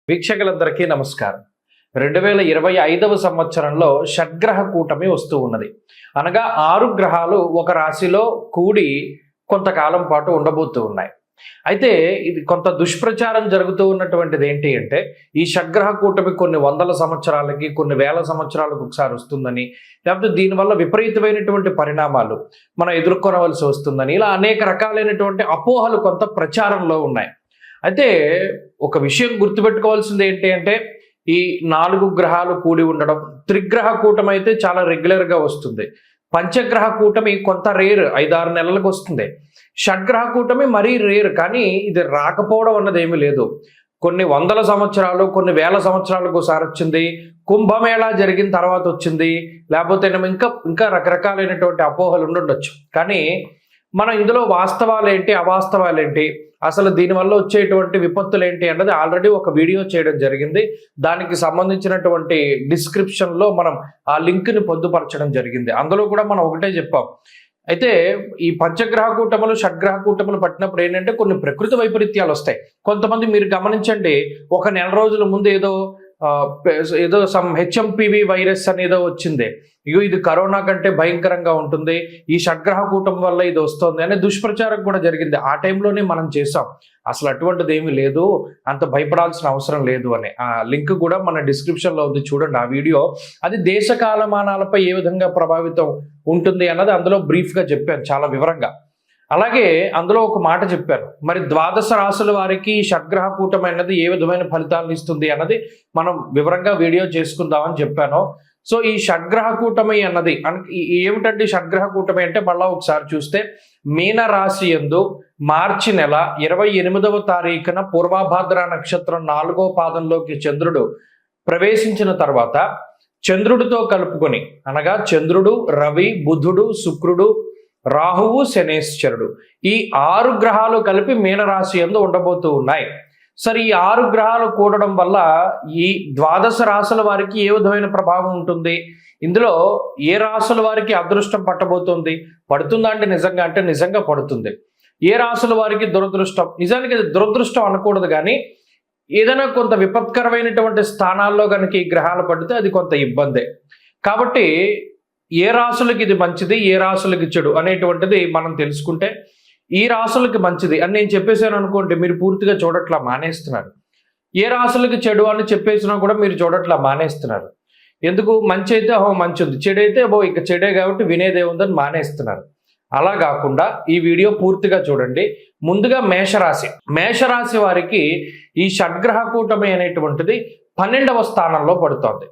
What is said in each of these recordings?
వీక్షకులందరికీ నమస్కారం. 2025వ సంవత్సరంలో షడ్గ్రహ కూటమి వస్తూ ఉన్నది. అనగా 6 గ్రహాలు ఒక రాశిలో కూడి కొంతకాలం పాటు ఉండబోతూ ఉన్నాయి. అయితే ఇది కొంత దుష్ప్రచారం జరుగుతూ ఉన్నటువంటిది ఏంటి అంటే, ఈ షడ్గ్రహ కూటమి కొన్ని వందల సంవత్సరాలకి, కొన్ని వేల సంవత్సరాలకు ఒకసారి వస్తుందని, లేకపోతే దీనివల్ల విపరీతమైనటువంటి పరిణామాలు మనం ఎదుర్కొనవలసి వస్తుందని, ఇలా అనేక రకాలైనటువంటి అపోహలు కొంత ప్రచారంలో ఉన్నాయి. అయితే ఒక విషయం గుర్తుపెట్టుకోవాల్సింది ఏంటి అంటే, ఈ 4 గ్రహాలు కూడి ఉండడం, త్రిగ్రహ కూటమి అయితే చాలా రెగ్యులర్గా వస్తుంది. పంచగ్రహ కూటమి కొంత రేర్, 5-6 నెలలకు వస్తుంది. షడ్గ్రహ కూటమి మరీ రేర్, కానీ ఇది రాకపోవడం అన్నది ఏమీ లేదు. కొన్ని వందల సంవత్సరాలు, కొన్ని వేల సంవత్సరాలకు ఒకసారి వచ్చింది. కుంభమేళా జరిగిన తర్వాత వచ్చింది, లేకపోతే ఇంకా రకరకాలైనటువంటి అపోహలు ఉండొచ్చు. కానీ మనం ఇందులో వాస్తవాలు ఏంటి, అవాస్తవాలు ఏంటి, అసలు దీనివల్ల వచ్చేటువంటి విపత్తులు ఏంటి అన్నది ఆల్రెడీ ఒక వీడియో చేయడం జరిగింది. దానికి సంబంధించినటువంటి డిస్క్రిప్షన్లో మనం ఆ లింక్ని పొందుపరచడం జరిగింది. అందులో కూడా మనం ఒకటే చెప్పాం. అయితే ఈ పంచగ్రహ కూటములు, షడ్గ్రహ కూటములు పట్టినప్పుడు ఏంటంటే కొన్ని ప్రకృతి వైపరీత్యాలు వస్తాయి. కొంతమంది మీరు గమనించండి, ఒక నెల రోజుల ముందు ఏదో సమ్ హెచ్ఎంపివి వైరస్ అనేదో వచ్చింది. ఇది కరోనా కంటే భయంకరంగా ఉంటుంది, ఈ షడ్గ్రహ కూటమి వల్ల ఇది వస్తుంది అనే దుష్ప్రచారం కూడా జరిగింది. ఆ టైంలోనే మనం చేసాం, అసలు అటువంటిది ఏమీ లేదు, అంత భయపడాల్సిన అవసరం లేదు అని. ఆ లింక్ కూడా మన డిస్క్రిప్షన్లో ఉంది, చూడండి ఆ వీడియో. అది దేశ కాలమానాలపై ఏ విధంగా ప్రభావితం ఉంటుంది అన్నది అందులో బ్రీఫ్గా చెప్పాను, చాలా వివరంగా. అలాగే అందులో ఒక మాట చెప్పాను, మరి 12 రాశుల వారికి షడ్గ్రహ కూటమి అన్నది ఏ విధమైన ఫలితాలను ఇస్తుంది అన్నది మనం వివరంగా వీడియో చేసుకుందామని చెప్పాను. సో ఈ షడ్గ్రహ కూటమి అన్నది ఏమిటంటే, షడ్గ్రహ కూటమి అంటే మళ్ళా ఒకసారి చూస్తే, మీన రాశి యందు మార్చి నెల 28వ తారీఖున పూర్వభాద్ర నక్షత్రం 4వ పాదంలోకి చంద్రుడు ప్రవేశించిన తర్వాత, చంద్రుడితో కలుపుకొని, అనగా చంద్రుడు, రవి, బుధుడు, శుక్రుడు, రాహువు, శనేశ్వరుడు, ఈ 6 గ్రహాలు కలిపి మీనరాశి యందు ఉండబోతూ ఉన్నాయి. సరే, ఈ 6 గ్రహాలు కూడడం వల్ల ఈ 12 రాశుల వారికి ఏ విధమైన ప్రభావం ఉంటుంది, ఇందులో ఏ రాశుల వారికి అదృష్టం పట్టబోతుంది, పడుతుందా అంటే నిజంగా పడుతుంది. ఏ రాశుల వారికి దురదృష్టం, నిజానికి అది దురదృష్టం అనకూడదు, కానీ ఏదైనా కొంత విపత్కరమైనటువంటి స్థానాల్లో కనుక ఈ గ్రహాలు పడితే అది కొంత ఇబ్బందే. కాబట్టి ఏ రాశులకి ఇది మంచిది, ఏ రాశులకి చెడు అనేటువంటిది మనం తెలుసుకుంటే, ఈ రాశులకి మంచిది అని నేను చెప్పేసాను అనుకోండి, మీరు పూర్తిగా చూడట్లా మానేస్తున్నారు. ఏ రాశులకి చెడు అని చెప్పేసినా కూడా మీరు చూడట్లా మానేస్తున్నారు. ఎందుకు? మంచి అయితే మంచి ఉంది, చెడు అయితే ఇక చెడే కాబట్టి వినేదే ఉందని మానేస్తున్నారు. అలా కాకుండా ఈ వీడియో పూర్తిగా చూడండి. ముందుగా మేషరాశి వారికి ఈ షడ్గ్రహ కూటమి అనేటువంటిది 12వ స్థానంలో పడుతోంది.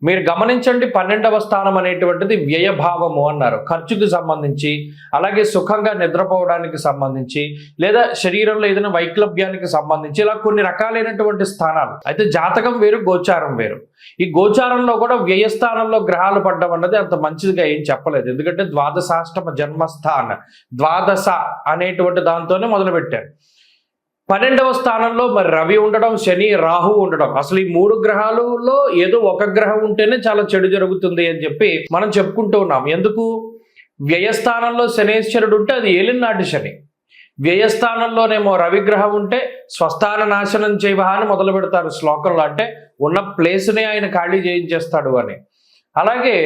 మీరు గమనించండి, 12వ స్థానం అనేటువంటిది వ్యయభావము అన్నారు, ఖర్చుకు సంబంధించి, అలాగే సుఖంగా నిద్రపోవడానికి సంబంధించి, లేదా శరీరంలో ఏదైనా వైక్లభ్యానికి సంబంధించి, ఇలా కొన్ని రకాలైనటువంటి స్థానాలు. అయితే జాతకం వేరు, గోచారం వేరు. ఈ గోచారంలో కూడా వ్యయస్థానంలో గ్రహాలు పడ్డం అన్నది అంత మంచిదిగా ఏం చెప్పలేదు. ఎందుకంటే ద్వాదశాష్టమ జన్మస్థాన, ద్వాదశ అనేటువంటి దాంతోనే మొదలుపెట్టారు. 12వ స్థానంలో మరి రవి ఉండడం, శని, రాహు ఉండడం. అసలు ఈ 3 గ్రహాలలో ఏదో ఒక గ్రహం ఉంటేనే చాలా చెడు జరుగుతుంది అని చెప్పి మనం చెప్పుకుంటూ ఉన్నాం. ఎందుకు? వ్యయస్థానంలో శనేశ్వరుడు ఉంటే అది ఏలినాటి శని, వ్యయస్థానంలోనేమో రవిగ్రహం ఉంటే స్వస్థాన నాశనం చేయవా అని మొదలు పెడతారు శ్లోకంలో. అంటే ఉన్న ప్లేస్నే ఆయన ఖాళీ చేయించేస్తాడు అని. అలాగే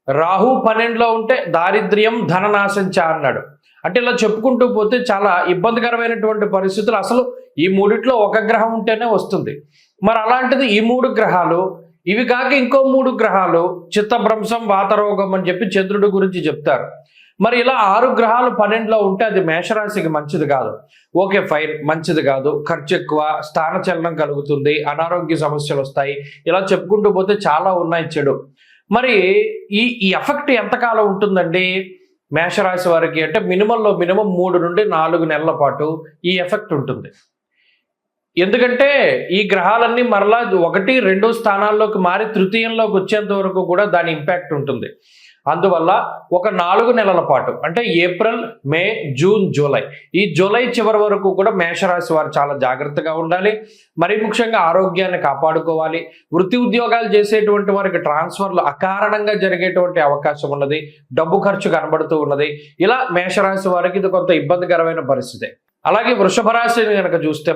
రాహు 12లో ఉంటే దారిద్ర్యం, ధననాశంచ అన్నాడు. అంటే ఇలా చెప్పుకుంటూ పోతే చాలా ఇబ్బందికరమైనటువంటి పరిస్థితులు అసలు ఈ 3 ఒక గ్రహం ఉంటేనే వస్తుంది. మరి అలాంటిది ఈ 3 గ్రహాలు, ఇవి కాక ఇంకో 3 గ్రహాలు చిత్తభ్రంశం, వాతరోగం అని చెప్పి చంద్రుడి గురించి చెప్తారు. మరి ఇలా 6 గ్రహాలు 12లో ఉంటే అది మేషరాశికి మంచిది కాదు. ఓకే ఫైన్, మంచిది కాదు, ఖర్చు ఎక్కువ, స్థానచలనం కలుగుతుంది, అనారోగ్య సమస్యలు వస్తాయి, ఇలా చెప్పుకుంటూ పోతే చాలా ఉన్నాయి చెడు. మరి ఈ ఎఫెక్ట్ ఎంతకాలం ఉంటుందండి మేషరాశి వారికి అంటే? మినిమం 3 నుండి 4 నెలల పాటు ఈ ఎఫెక్ట్ ఉంటుంది. ఎందుకంటే ఈ గ్రహాలన్నీ మరలా 1, 2 స్థానాల్లోకి మారి తృతీయంలోకి వచ్చేంత వరకు కూడా దాని ఇంపాక్ట్ ఉంటుంది. అందువల్ల ఒక 4 నెలల పాటు, అంటే ఏప్రిల్, మే, జూన్, జూలై, ఈ జూలై చివరి వరకు కూడా మేషరాశి వారు చాలా జాగ్రత్తగా ఉండాలి. మరీ ముఖ్యంగా ఆరోగ్యాన్ని కాపాడుకోవాలి. వృత్తి ఉద్యోగాలు చేసేటువంటి వారికి ట్రాన్స్ఫర్లు అకారణంగా జరిగేటువంటి అవకాశం ఉన్నది, డబ్బు ఖర్చు కనబడుతూ ఉన్నది. ఇలా మేషరాశి వారికి ఇది కొంత ఇబ్బందికరమైన పరిస్థితి. అలాగే వృషభ రాశిని కనుక చూస్తే,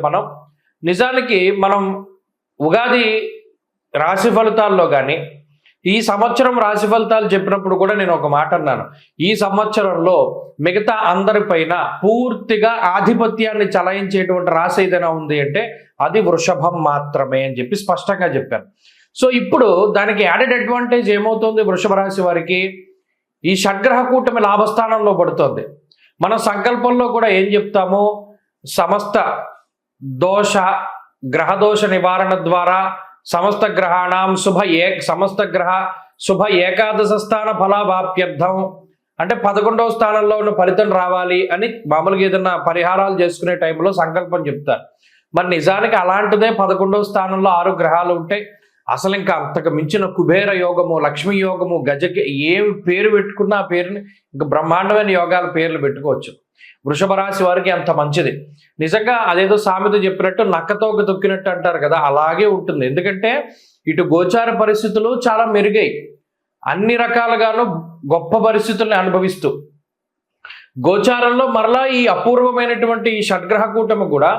నిజానికి మనం ఉగాది రాశి ఫలితాల్లో కానీ ఈ సంవత్సరం రాశి ఫలితాలు చెప్పినప్పుడు కూడా నేను ఒక మాట అన్నాను. ఈ సంవత్సరంలో మిగతా అందరిపైన పూర్తిగా ఆధిపత్యాన్ని చలాయించేటువంటి రాశి ఏదైనా ఉంది అంటే అది వృషభం మాత్రమే అని చెప్పి స్పష్టంగా చెప్పాను. సో ఇప్పుడు దానికి యాడెడ్ అడ్వాంటేజ్ ఏమవుతుంది? వృషభ రాశి వారికి ఈ షడ్గ్రహ కూటమి లాభస్థానంలో పడుతుంది. మన సంకల్పంలో కూడా ఏం చెప్తాము? సమస్త దోష గ్రహదోష నివారణ ద్వారా సమస్త గ్రహాణం సమస్త గ్రహ శుభ ఏకాదశ స్థాన ఫలాభాప్యర్థం అంటే 11వ స్థానంలో ఉన్న ఫలితం రావాలి అని మామూలుగా ఏదైనా పరిహారాలు చేసుకునే టైంలో సంకల్పం చెప్తారు. మరి నిజానికి అలాంటిదే 11వ స్థానంలో 6 గ్రహాలు ఉంటే అసలు ఇంకా అంతకు మించిన కుబేర యోగము, లక్ష్మీ యోగము, గజకి ఏమి పేరు పెట్టుకున్నా ఆ పేరుని ఇంకా బ్రహ్మాండమైన యోగాల పేర్లు పెట్టుకోవచ్చు. వృషభ రాశి వారికి అంత మంచిది. నిజంగా అదేదో సామెత చెప్పినట్టు నక్కతోక తొక్కినట్టు అంటారు కదా, అలాగే ఉంటుంది. ఎందుకంటే ఇటు గోచార పరిస్థితులు చాలా మెరుగాయి, అన్ని రకాలుగాను గొప్ప పరిస్థితుల్ని అనుభవిస్తూ గోచారంలో మరలా ఈ అపూర్వమైనటువంటి ఈ షడ్గ్రహ కూటమి కూడా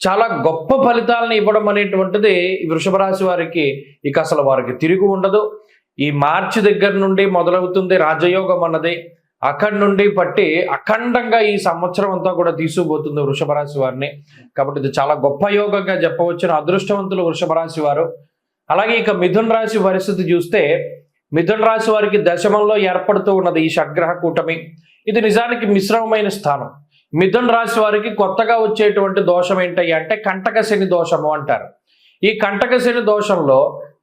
చాలా గొప్ప ఫలితాలను ఇవ్వడం అనేటువంటిది వృషభ రాశి వారికి ఇక అసలు వారికి తిరిగి ఉండదు. ఈ మార్చి దగ్గర నుండి మొదలవుతుంది రాజయోగం అన్నది. అక్కడి నుండి పట్టి అఖండంగా ఈ సంవత్సరం అంతా కూడా తీసుకుపోతుంది వృషభ రాశి వారిని. కాబట్టి ఇది చాలా గొప్ప యోగంగా చెప్పవచ్చిన అదృష్టవంతులు వృషభ రాశి వారు. అలాగే ఇక మిథున రాశి పరిస్థితి చూస్తే మిథున రాశి వారికి దశమంలో ఏర్పడుతూ ఉన్నది ఈ షడ్గ్రహ కూటమి. ఇది నిజానికి మిశ్రమమైన స్థానం. మిథున రాశి వారికి కొత్తగా వచ్చేటువంటి దోషం ఏంటయ్యా అంటే కంటక శని దోషము అంటారు. ఈ కంటక శని దోషంలో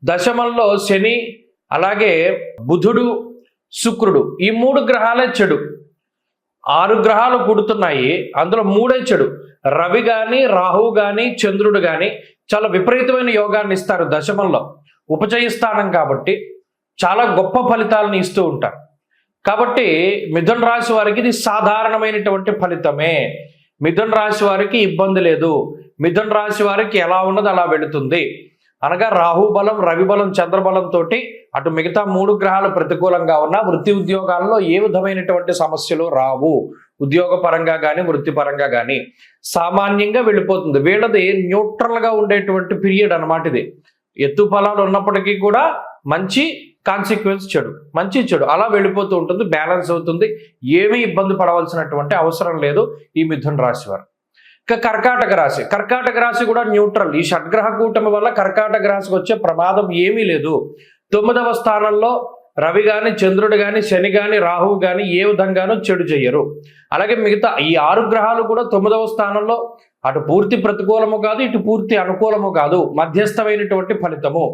దశమంలో శని, అలాగే బుధుడు, శుక్రుడు, ఈ 3 గ్రహాలే చెడు. 6 గ్రహాలు పుడుతున్నాయి, అందులో 3 చెడు. రవి కానీ, రాహువు కానీ, చంద్రుడు కానీ చాలా విపరీతమైన యోగాన్ని ఇస్తారు దశమంలో. ఉపచయ స్థానం కాబట్టి చాలా గొప్ప ఫలితాలను ఇస్తూ ఉంటారు. కాబట్టి మిథున రాశి వారికి ఇది సాధారణమైనటువంటి ఫలితమే. మిథున రాశి వారికి ఇబ్బంది లేదు. మిథున రాశి వారికి ఎలా ఉన్నది అలా వెళుతుంది. అనగా రాహు బలం, రవి బలం, చంద్రబలంతో అటు మిగతా 3 గ్రహాలు ప్రతికూలంగా ఉన్నా వృత్తి ఉద్యోగాల్లో ఏ విధమైనటువంటి సమస్యలు రావు. ఉద్యోగ పరంగా కానీ వృత్తిపరంగా కానీ సామాన్యంగా వెళ్ళిపోతుంది. వీళ్ళది న్యూట్రల్గా ఉండేటువంటి పీరియడ్ అన్నమాట. ఇది ఎత్తు ఫలాలు ఉన్నప్పటికీ కూడా మంచి కాన్సిక్వెన్స్ చెడు, మంచి చెడు అలా వెళ్ళిపోతూ ఉంటుంది, బ్యాలెన్స్ అవుతుంది. ఏమీ ఇబ్బంది పడవలసినటువంటి అవసరం లేదు ఈ మిథున రాశి వారు. ఇక కర్కాటక రాశి. కర్కాటక రాశి కూడా న్యూట్రల్. ఈ షడ్గ్రహ కూటమి వల్ల కర్కాటక రాశికి వచ్చే ప్రమాదం ఏమీ లేదు. 9వ స్థానంలో రవి కానీ, చంద్రుడు కానీ, శని కానీ, రాహువు కానీ ఏ విధంగానూ చెడు చెయ్యరు. అలాగే మిగతా ఈ 6 గ్రహాలు కూడా 9వ స్థానంలో అటు పూర్తి ప్రతికూలము కాదు, ఇటు పూర్తి అనుకూలము కాదు, మధ్యస్థమైనటువంటి ఫలితము.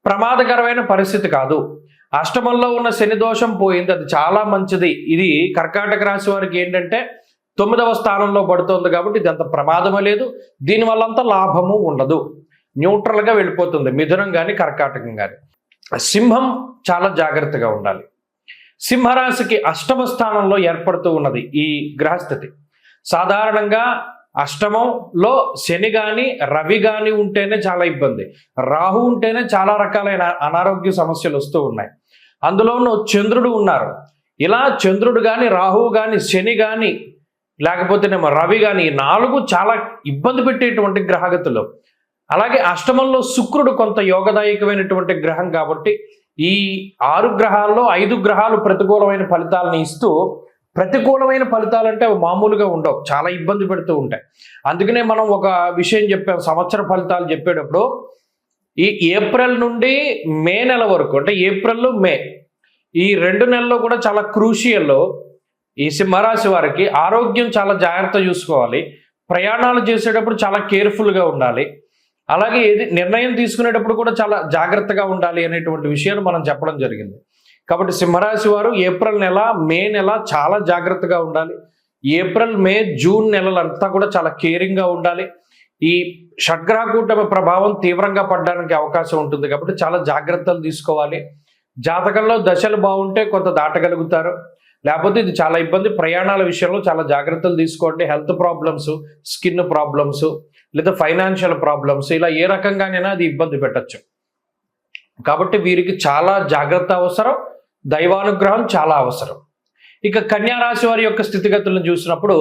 ప్రమాదకరమైన పరిస్థితి కాదు. అష్టమంలో ఉన్న శని దోషం పోయింది, అది చాలా మంచిది. ఇది కర్కాటక రాశి వారికి ఏంటంటే 9వ స్థానంలో పడుతుంది కాబట్టి ఇది అంత ప్రమాదమే లేదు. దీనివల్ల అంత లాభము ఉండదు, న్యూట్రల్గా వెళ్ళిపోతుంది మిథునం కానీ కర్కాటకం కానీ. సింహం చాలా జాగ్రత్తగా ఉండాలి. సింహరాశికి 8వ స్థానంలో ఏర్పడుతూ ఉన్నది ఈ గ్రహస్థితి. సాధారణంగా అష్టమంలో శని కానీ, రవి కానీ ఉంటేనే చాలా ఇబ్బంది. రాహు ఉంటేనే చాలా రకాలైన అనారోగ్య సమస్యలు వస్తూ ఉన్నాయి. అందులోనూ చంద్రుడు ఉన్నారు. ఇలా చంద్రుడు కానీ, రాహువు కానీ, శని కానీ, లేకపోతేనేమో రవి కానీ, 4 చాలా ఇబ్బంది పెట్టేటువంటి గ్రహగతులు. అలాగే అష్టమంలో శుక్రుడు కొంత యోగదాయకమైనటువంటి గ్రహం కాబట్టి ఈ 6 గ్రహాల్లో 5 గ్రహాలు ప్రతికూలమైన ఫలితాలను ఇస్తూ, ప్రతికూలమైన ఫలితాలు అంటే అవి మామూలుగా ఉండవు, చాలా ఇబ్బంది పెడుతూ ఉంటాయి. అందుకనే మనం ఒక విషయం చెప్పాం సంవత్సర ఫలితాలు చెప్పేటప్పుడు, ఈ ఏప్రిల్ నుండి మే నెల వరకు అంటే ఏప్రిల్, మే ఈ 2 నెలల్లో కూడా చాలా క్రూషియల్. ఈ సింహరాశి వారికి ఆరోగ్యం చాలా జాగ్రత్త చూసుకోవాలి. ప్రయాణాలు చేసేటప్పుడు చాలా కేర్ఫుల్గా ఉండాలి. అలాగే ఏది నిర్ణయం తీసుకునేటప్పుడు కూడా చాలా జాగ్రత్తగా ఉండాలి అనేటువంటి విషయాలు మనం చెప్పడం జరిగింది. కాబట్టి సింహరాశి వారు ఏప్రిల్ నెల, మే నెల చాలా జాగ్రత్తగా ఉండాలి. ఏప్రిల్, మే, జూన్ నెలలంతా కూడా చాలా కేరింగ్గా ఉండాలి. ఈ షడ్గ్రహ కూటమి ప్రభావం తీవ్రంగా పడడానికి అవకాశం ఉంటుంది కాబట్టి చాలా జాగ్రత్తలు తీసుకోవాలి. జాతకంలో దశలు బాగుంటే కొంత దాటగలుగుతారు, లేకపోతే ఇది చాలా ఇబ్బంది. ప్రయాణాల విషయంలో చాలా జాగ్రత్తలు తీసుకోండి. హెల్త్ ప్రాబ్లమ్స్, స్కిన్ ప్రాబ్లమ్స్, లేదా ఫైనాన్షియల్ ప్రాబ్లమ్స్, ఇలా ఏ రకంగానైనా అది ఇబ్బంది పెట్టచ్చు. కాబట్టి వీరికి చాలా జాగ్రత్త అవసరం, దైవానుగ్రహం చాలా అవసరం. ఇక కన్యా రాశి వారి యొక్క స్థితిగతులను చూసినప్పుడు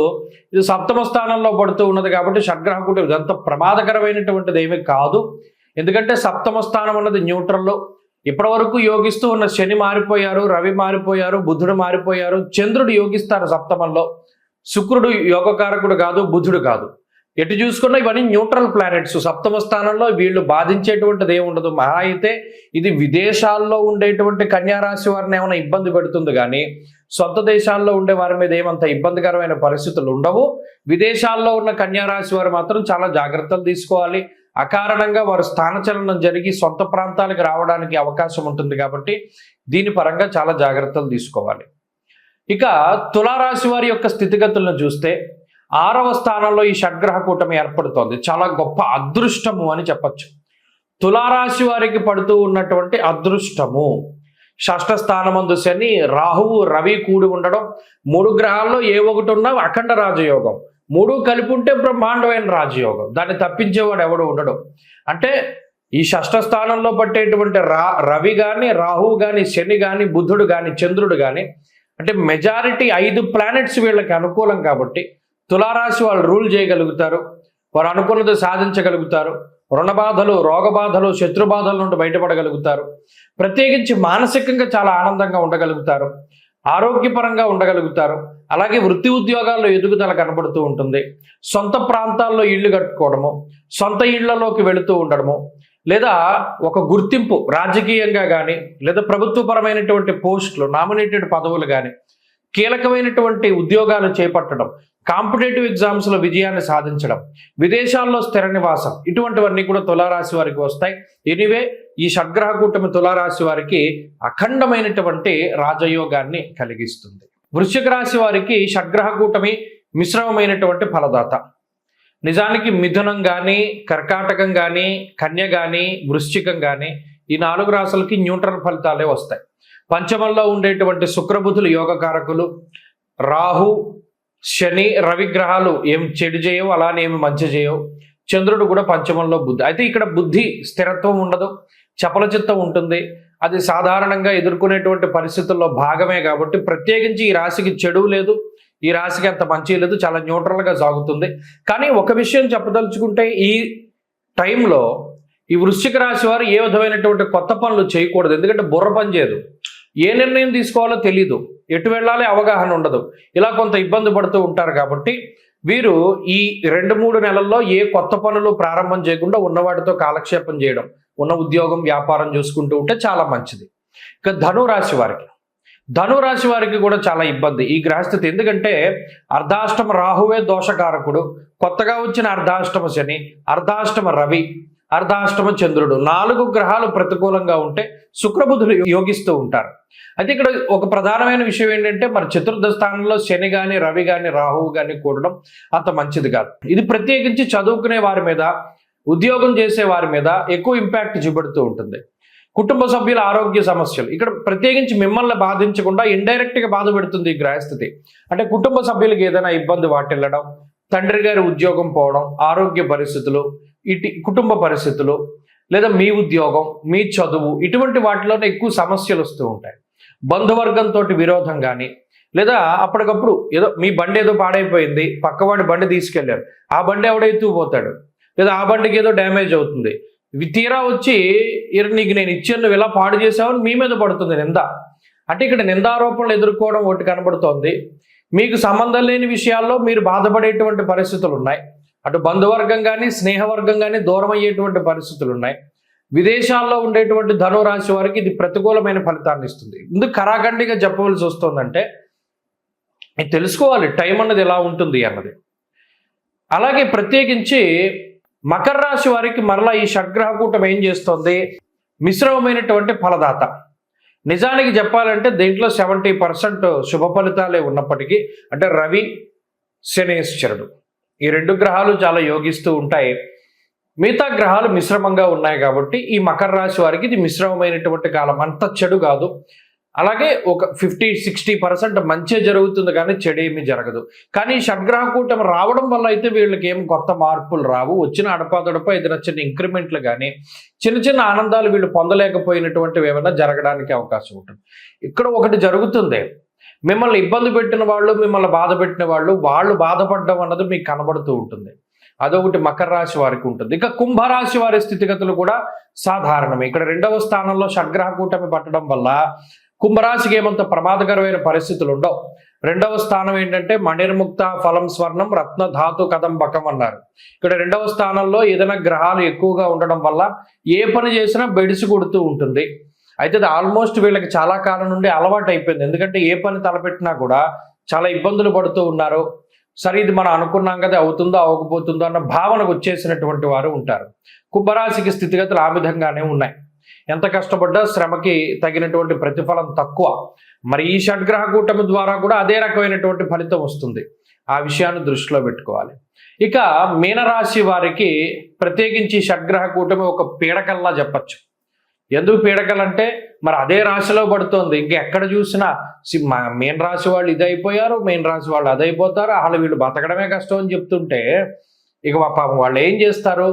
ఇది 7వ స్థానంలో పడుతూ ఉన్నది కాబట్టి షడ్గ్రహ కూటమి ఇదంత ప్రమాదకరమైనటువంటిది ఏమీ కాదు. ఎందుకంటే సప్తమ స్థానం అన్నది న్యూట్రల్లో. ఇప్పటి వరకు యోగిస్తూ ఉన్న శని మారిపోయారు, రవి మారిపోయారు, బుధుడు మారిపోయారు, చంద్రుడు యోగిస్తారు సప్తమంలో. శుక్రుడు యోగకారకుడు కాదు, బుధుడు కాదు. ఎటు చూసుకున్నా ఇవన్నీ న్యూట్రల్ ప్లానెట్స్. సప్తమ స్థానంలో వీళ్ళు బాధించేటువంటిది ఏమి ఉండదు. మహా అయితే ఇది విదేశాల్లో ఉండేటువంటి కన్యారాశి వారిని ఏమైనా ఇబ్బంది పెడుతుంది, కానీ సొంత దేశాల్లో ఉండే వారి మీద ఏమంత ఇబ్బందికరమైన పరిస్థితులు ఉండవు. విదేశాల్లో ఉన్న కన్యారాశి వారు మాత్రం చాలా జాగ్రత్తలు తీసుకోవాలి. అకారణంగా వారు స్థానచలనం జరిగి సొంత ప్రాంతాలకు రావడానికి అవకాశం ఉంటుంది, కాబట్టి దీని పరంగా చాలా జాగ్రత్తలు తీసుకోవాలి. ఇక తులారాశి వారి యొక్క స్థితిగతులను చూస్తే 6వ స్థానంలో ఈ షడ్గ్రహ కూటమి ఏర్పడుతోంది. చాలా గొప్ప అదృష్టము అని చెప్పచ్చు. తులారాశి వారికి పడుతూ ఉన్నటువంటి అదృష్టము. షష్ఠ స్థానమందు శని, రాహువు, రవి కూడి ఉండడం. 3 గ్రహాల్లో ఏ ఒకటి ఉన్నా అఖండ రాజయోగం. 3 కలిపి ఉంటే బ్రహ్మాండమైన రాజయోగం. దాన్ని తప్పించేవాడు ఎవడు ఉండడు. అంటే ఈ షష్ఠ స్థానంలో పట్టేటువంటి రవి కానీ, రాహువు కానీ, శని కానీ, బుధుడు కానీ, చంద్రుడు కానీ, అంటే మెజారిటీ 5 ప్లానెట్స్ వీళ్ళకి అనుకూలం కాబట్టి తులారాశి వాళ్ళు రూల్ చేయగలుగుతారు. వారు అనుకున్నది సాధించగలుగుతారు. రుణబాధలు, రోగబాధలు, శత్రుబాధల నుండి బయటపడగలుగుతారు. ప్రత్యేకించి మానసికంగా చాలా ఆనందంగా ఉండగలుగుతారు. ఆరోగ్యపరంగా ఉండగలుగుతారు. అలాగే వృత్తి ఉద్యోగాల్లో ఎదుగుదల కనబడుతూ ఉంటుంది. సొంత ప్రాంతాల్లో ఇళ్ళు కట్టుకోవడము, సొంత ఇళ్లలోకి వెళుతూ ఉండడము, లేదా ఒక గుర్తింపు రాజకీయంగా కానీ, లేదా ప్రభుత్వపరమైనటువంటి పోస్టులు, నామినేటెడ్ పదవులు కానీ, కీలకమైనటువంటి ఉద్యోగాలు చేపట్టడం, కాంపిటేటివ్ ఎగ్జామ్స్లో విజయాన్ని సాధించడం, విదేశాల్లో స్థిర నివాసం, ఇటువంటివన్నీ కూడా తులారాశి వారికి వస్తాయి. ఎనివే ఈ షడ్గ్రహ కూటమి తులారాశి వారికి అఖండమైనటువంటి రాజయోగాన్ని కలిగిస్తుంది. వృశ్చిక రాశి వారికి షడ్గ్రహ కూటమి మిశ్రమమైనటువంటి ఫలదాత. నిజానికి మిథునం కానీ, కర్కాటకం కానీ, కన్య కానీ, వృశ్చికం కానీ ఈ 4 రాశులకి న్యూట్రల్ ఫలితాలే వస్తాయి. పంచమంలో ఉండేటువంటి శుక్రబుధులు యోగకారకులు. రాహు, శని, రవి గ్రహాలు ఏం చెడు చేయవు, అలానే ఏమి మంచి చేయవు. చంద్రుడు కూడా పంచమంలో బుద్ధి. అయితే ఇక్కడ బుద్ధి స్థిరత్వం ఉండదు, చపల చిత్తం ఉంటుంది. అది సాధారణంగా ఎదుర్కొనేటువంటి పరిస్థితుల్లో భాగమే కాబట్టి ప్రత్యేకించి ఈ రాశికి చెడు లేదు, ఈ రాశికి అంత మంచి లేదు, చాలా న్యూట్రల్గా సాగుతుంది. కానీ ఒక విషయం చెప్పదలుచుకుంటే ఈ టైంలో ఈ వృశ్చిక రాశి వారు ఏ విధమైనటువంటి కొత్త పనులు చేయకూడదు. ఎందుకంటే బుర్ర పని చేయదు, ఏ నిర్ణయం తీసుకోవాలో తెలీదు, ఎటు వెళ్ళాలి అవగాహన ఉండదు, ఇలా కొంత ఇబ్బంది పడుతూ ఉంటారు. కాబట్టి వీరు ఈ 2-3 నెలల్లో ఏ కొత్త పనులు ప్రారంభం చేయకుండా ఉన్నవాటితో కాలక్షేపం చేయడం, ఉన్న ఉద్యోగం, వ్యాపారం చూసుకుంటూ ఉంటే చాలా మంచిది. ఇక ధనురాశి వారికి కూడా చాలా ఇబ్బంది ఈ గ్రహస్థితి. ఎందుకంటే అర్ధాష్టమ రాహువే దోషకారకుడు, కొత్తగా వచ్చిన అర్ధాష్టమ శని, అర్ధాష్టమ రవి, అర్ధాష్టమ చంద్రుడు, 4 గ్రహాలు ప్రతికూలంగా ఉంటే శుక్రబుధులు యోగిస్తూ ఉంటారు. అయితే ఇక్కడ ఒక ప్రధానమైన విషయం ఏంటంటే మరి చతుర్థ స్థానంలో శని కానీ, రవి కానీ, రాహువు కానీ కూడడం అంత మంచిది కాదు. ఇది ప్రత్యేకించి చదువుకునే వారి మీద, ఉద్యోగం చేసే వారి మీద ఎక్కువ ఇంపాక్ట్ చూపెడుతూ ఉంటుంది. కుటుంబ సభ్యుల ఆరోగ్య సమస్యలు ఇక్కడ ప్రత్యేకించి మిమ్మల్ని బాధించకుండా ఇండైరెక్ట్గా బాధ పెడుతుంది ఈ గ్రహస్థితి. అంటే కుటుంబ సభ్యులకు ఏదైనా ఇబ్బంది వాటిల్లడం, తండ్రి గారి ఉద్యోగం పోవడం, ఆరోగ్య పరిస్థితులు, కుటుంబ పరిస్థితులు, లేదా మీ ఉద్యోగం, మీ చదువు, ఇటువంటి వాటిలోనే ఎక్కువ సమస్యలు వస్తూ ఉంటాయి. బంధువర్గంతో విరోధం కానీ, లేదా అప్పటికప్పుడు ఏదో మీ బండి ఏదో పాడైపోయింది, పక్కవాడి బండి తీసుకెళ్లారు, ఆ బండి ఎవడైతూ పోతాడు, లేదా ఆ బండికి ఏదో డ్యామేజ్ అవుతుంది, తీరా వచ్చి నీకు నేను ఇచ్చాను, నువ్వు ఇలా పాడు చేసావని మీ మీద పడుతుంది నింద. అంటే ఇక్కడ నిందారోపణలు ఎదుర్కోవడం ఒకటి కనబడుతోంది. మీకు సంబంధం లేని విషయాల్లో మీరు బాధపడేటువంటి పరిస్థితులు ఉన్నాయి. అటు బంధువర్గం కానీ, స్నేహవర్గం కానీ దూరం అయ్యేటువంటి పరిస్థితులు ఉన్నాయి. విదేశాల్లో ఉండేటువంటి ధనురాశి వారికి ఇది ప్రతికూలమైన ఫలితాన్ని ఇస్తుంది. ఎందుకు కరాఖండిగా చెప్పవలసి వస్తుందంటే తెలుసుకోవాలి టైం అన్నది ఎలా ఉంటుంది అన్నది. అలాగే ప్రత్యేకించి మకర రాశి వారికి మరలా ఈ షడ్గ్రహ కూటమి ఏం చేస్తుంది, మిశ్రమమైనటువంటి ఫలదాత. నిజానికి చెప్పాలంటే దీంట్లో 70% శుభ ఫలితాలే ఉన్నప్పటికీ, అంటే రవి, శనేశ్వరుడు ఈ 2 గ్రహాలు చాలా యోగిస్తూ ఉంటాయి. మిగతా గ్రహాలు మిశ్రమంగా ఉన్నాయి కాబట్టి ఈ మకర రాశి వారికి ఇది మిశ్రమమైనటువంటి కాలం, అంత చెడు కాదు. అలాగే ఒక 50-60% మంచి జరుగుతుంది కానీ చెడేమీ జరగదు. కానీ ఈ షడ్గ్రహ కూటమి రావడం వల్ల అయితే వీళ్ళకి ఏం కొత్త మార్పులు రావు. వచ్చిన అడపాదడప ఏదైనా చిన్న ఇంక్రిమెంట్లు కానీ, చిన్న చిన్న ఆనందాలు వీళ్ళు పొందలేకపోయినటువంటివి ఏమైనా జరగడానికి అవకాశం ఉంటుంది. ఇక్కడ ఒకటి జరుగుతుంది, మిమ్మల్ని ఇబ్బంది పెట్టిన వాళ్ళు, మిమ్మల్ని బాధ పెట్టిన వాళ్ళు బాధపడడం అన్నది మీకు కనబడుతూ ఉంటుంది. అదొకటి మకర రాశి వారికి ఉంటుంది. ఇక కుంభరాశి వారి స్థితిగతులు కూడా సాధారణమే. ఇక్కడ 2వ స్థానంలో షడ్గ్రహ కూటమి పట్టడం వల్ల కుంభరాశికి ఏమంత ప్రమాదకరమైన పరిస్థితులు ఉండవు. 2వ స్థానం ఏంటంటే మణిర్ముక్త ఫలం స్వర్ణం రత్న ధాతు కదంబకం అన్నారు. ఇక్కడ 2వ స్థానంలో ఏదైనా గ్రహాలు ఎక్కువగా ఉండడం వల్ల ఏ పని చేసినా బెడిసి కొడుతూ ఉంటుంది. అయితే అది ఆల్మోస్ట్ వీళ్ళకి చాలా కాలం నుండి అలవాటు అయిపోయింది. ఎందుకంటే ఏ పని తలపెట్టినా కూడా చాలా ఇబ్బందులు పడుతూ ఉన్నారు. సరే ఇది మనం అనుకున్నాం కదా, అవుతుందో అవ్వకపోతుందో అన్న భావనకు వచ్చేసినటువంటి వారు ఉంటారు. కుంభరాశికి స్థితిగతులు ఆ విధంగానే ఉన్నాయి. ఎంత కష్టపడ్డా శ్రమకి తగినటువంటి ప్రతిఫలం తక్కువ. మరి ఈ షడ్గ్రహ కూటమి ద్వారా కూడా అదే రకమైనటువంటి ఫలితం వస్తుంది. ఆ విషయాన్ని దృష్టిలో పెట్టుకోవాలి. ఇక మీనరాశి వారికి ప్రత్యేకించి షడ్గ్రహ కూటమి ఒక పీడకల్లా చెప్పచ్చు. ఎందుకు పీడకలంటే మరి అదే రాశిలో పడుతోంది. ఇంకెక్కడ చూసినా మీన రాశి వాళ్ళు ఇది అయిపోయారు, మీన రాశి వాళ్ళు అదైపోతారు, అసలు వీళ్ళు బతకడమే కష్టం అని చెప్తుంటే ఇక పాపం వాళ్ళు ఏం చేస్తారు?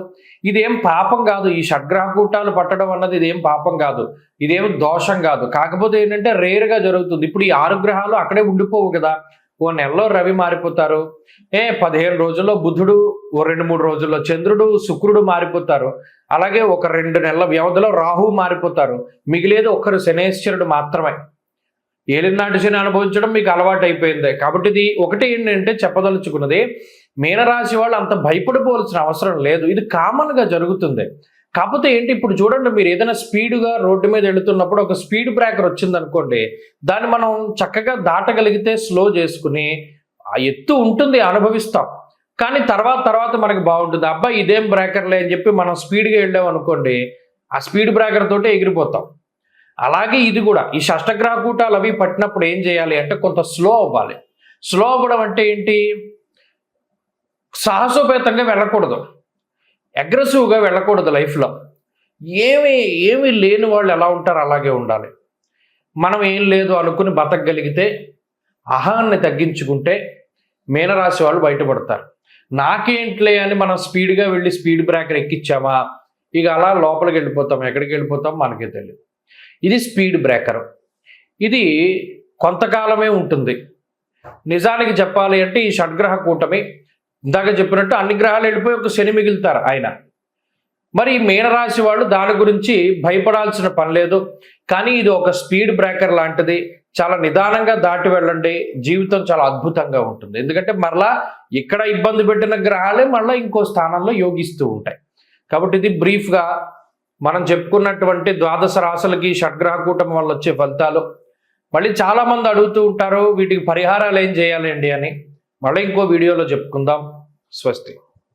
ఇదేం పాపం కాదు. ఈ షడ్గ్రహ కూటాలు పట్టడం అన్నది ఇదేం పాపం కాదు, ఇదేం దోషం కాదు. కాకపోతే ఏంటంటే రేరుగా జరుగుతుంది. ఇప్పుడు ఈ 6 గ్రహాలు అక్కడే ఉండిపోవు కదా. ఓ నెలలో రవి మారిపోతారు, 15 రోజుల్లో బుధుడు, ఓ 2-3 రోజుల్లో చంద్రుడు శుక్రుడు మారిపోతారు. అలాగే ఒక 2 నెలల వ్యవధిలో రాహు మారిపోతారు. మిగిలేది ఒక్కరు శనేశ్వరుడు మాత్రమే. ఏలినాటి శని అనుభవించడం మీకు అలవాటు అయిపోయింది. కాబట్టి ఇది ఒకటి ఏంటంటే చెప్పదలుచుకున్నది, మీనరాశి వాళ్ళు అంత భయపడిపోవాల్సిన అవసరం లేదు. ఇది కామన్గా జరుగుతుంది. కాకపోతే ఏంటి, ఇప్పుడు చూడండి, మీరు ఏదైనా స్పీడ్గా రోడ్డు మీద వెళుతున్నప్పుడు ఒక స్పీడ్ బ్రేకర్ వచ్చిందనుకోండి, దాన్ని మనం చక్కగా దాటగలిగితే స్లో చేసుకుని ఆ ఎత్తు ఉంటుంది, అనుభవిస్తాం. కానీ తర్వాత మనకు బాగుంటుంది. అబ్బా ఇదేం బ్రేకర్లే అని చెప్పి మనం స్పీడ్గా వెళ్ళాం అనుకోండి, ఆ స్పీడ్ బ్రేకర్ తోటే ఎగిరిపోతాం. అలాగే ఇది కూడా ఈ షష్టగ్రహ కూటాలు అవి పట్టినప్పుడు ఏం చేయాలి అంటే కొంత స్లో అవ్వాలి. స్లో అవ్వడం అంటే ఏంటి, సాహసోపేతంగా వెళ్ళకూడదు, అగ్రెసివ్గా వెళ్ళకూడదు. లైఫ్లో ఏమీ లేని వాళ్ళు ఎలా ఉంటారు అలాగే ఉండాలి. మనం ఏం లేదు అనుకుని బతకగలిగితే, అహాన్ని తగ్గించుకుంటే మీనరాశి వాళ్ళు బయటపడతారు. నాకేంట్లే అని మనం స్పీడ్గా వెళ్ళి స్పీడ్ బ్రేకర్ ఎక్కించామా, ఇక అలా లోపలికి వెళ్ళిపోతాం. ఎక్కడికి వెళ్ళిపోతాం మనకే తెలియదు. ఇది స్పీడ్ బ్రేకర్. ఇది కొంతకాలమే ఉంటుంది. నిజానికి చెప్పాలి అంటే ఈ షడ్గ్రహ కూటమి ఇందాక చెప్పినట్టు అన్ని గ్రహాలు వెళ్ళిపోయి ఒక శని మిగులుతారు ఆయన. మరి ఈ మీనరాశి వాళ్ళు దాని గురించి భయపడాల్సిన పని లేదు. కానీ ఇది ఒక స్పీడ్ బ్రేకర్ లాంటిది. చాలా నిదానంగా దాటి వెళ్ళండి, జీవితం చాలా అద్భుతంగా ఉంటుంది. ఎందుకంటే మరలా ఇక్కడ ఇబ్బంది పెట్టిన గ్రహాలే మళ్ళీ ఇంకో స్థానంలో యోగిస్తూ ఉంటాయి. కాబట్టి ఇది బ్రీఫ్గా మనం చెప్పుకున్నటువంటి ద్వాదశ రాశులకి షడ్గ్రహ కూటమి వల్ల వచ్చే ఫలితాలు. మళ్ళీ చాలామంది అడుగుతూ ఉంటారు వీటికి పరిహారాలు ఏం చేయాలండి అని. మళ్ళీ ఇంకో వీడియోలో చెప్పుకుందాం. స్వస్తి.